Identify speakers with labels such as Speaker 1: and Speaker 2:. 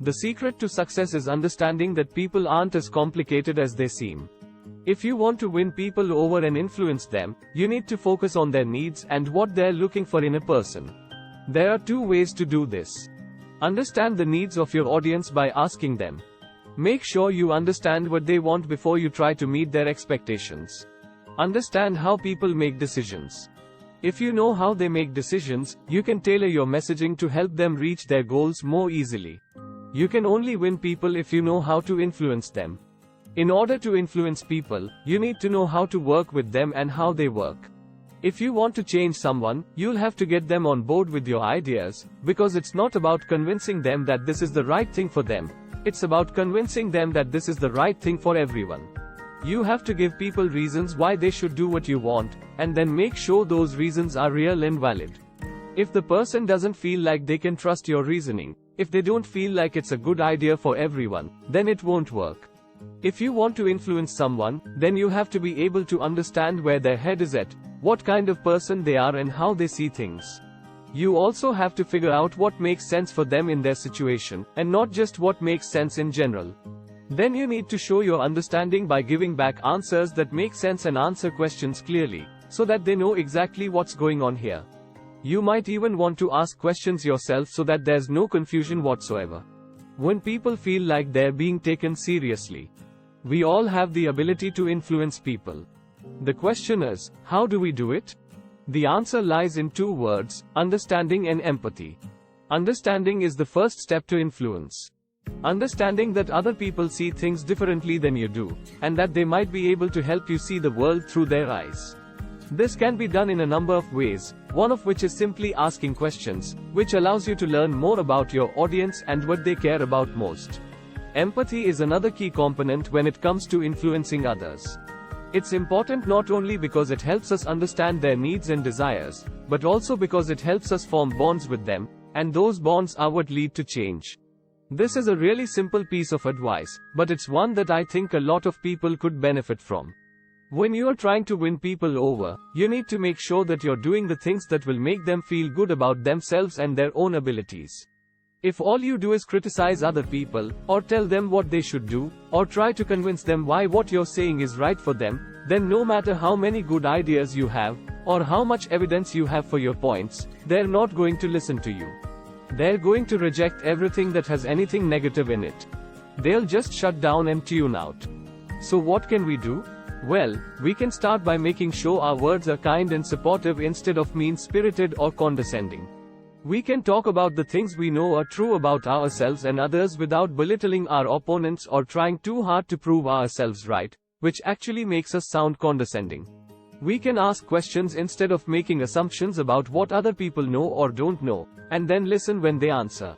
Speaker 1: The secret to success is understanding that people aren't as complicated as they seem. If you want to win people over and influence them, you need to focus on their needs and what they're looking for in a person. There are two ways to do this. Understand the needs of your audience by asking them. Make sure you understand what they want before you try to meet their expectations. Understand how people make decisions. If you know how they make decisions, you can tailor your messaging to help them reach their goals more easily. You can only win people if you know how to influence them. In order to influence people, you need to know how to work with them and how they work. If you want to change someone, you'll have to get them on board with your ideas, because it's not about convincing them that this is the right thing for them. It's about convincing them that this is the right thing for everyone. You have to give people reasons why they should do what you want, and then make sure those reasons are real and valid. If the person doesn't feel like they can trust your reasoning, if they don't feel like it's a good idea for everyone, then it won't work. If you want to influence someone, then you have to be able to understand where their head is at, what kind of person they are and how they see things. You also have to figure out what makes sense for them in their situation, and not just what makes sense in general. Then you need to show your understanding by giving back answers that make sense and answer questions clearly, so that they know exactly what's going on here. You might even want to ask questions yourself so that there's no confusion whatsoever. When people feel like they're being taken seriously, we all have the ability to influence people. The question is, how do we do it? The answer lies in two words: understanding and empathy. Understanding is the first step to influence. Understanding that other people see things differently than you do, and that they might be able to help you see the world through their eyes. This can be done in a number of ways, one of which is simply asking questions, which allows you to learn more about your audience and what they care about most. Empathy is another key component when it comes to influencing others. It's important not only because it helps us understand their needs and desires, but also because it helps us form bonds with them, and those bonds are what lead to change. This is a really simple piece of advice, but it's one that I think a lot of people could benefit from. When you are trying to win people over, you need to make sure that you're doing the things that will make them feel good about themselves and their own abilities. If all you do is criticize other people, or tell them what they should do, or try to convince them why what you're saying is right for them, then no matter how many good ideas you have, or how much evidence you have for your points, they're not going to listen to you. They're going to reject everything that has anything negative in it. They'll just shut down and tune out. So what can we do? Well, we can start by making sure our words are kind and supportive instead of mean-spirited or condescending. We can talk about the things we know are true about ourselves and others without belittling our opponents or trying too hard to prove ourselves right, which actually makes us sound condescending. We can ask questions instead of making assumptions about what other people know or don't know, and then listen when they answer.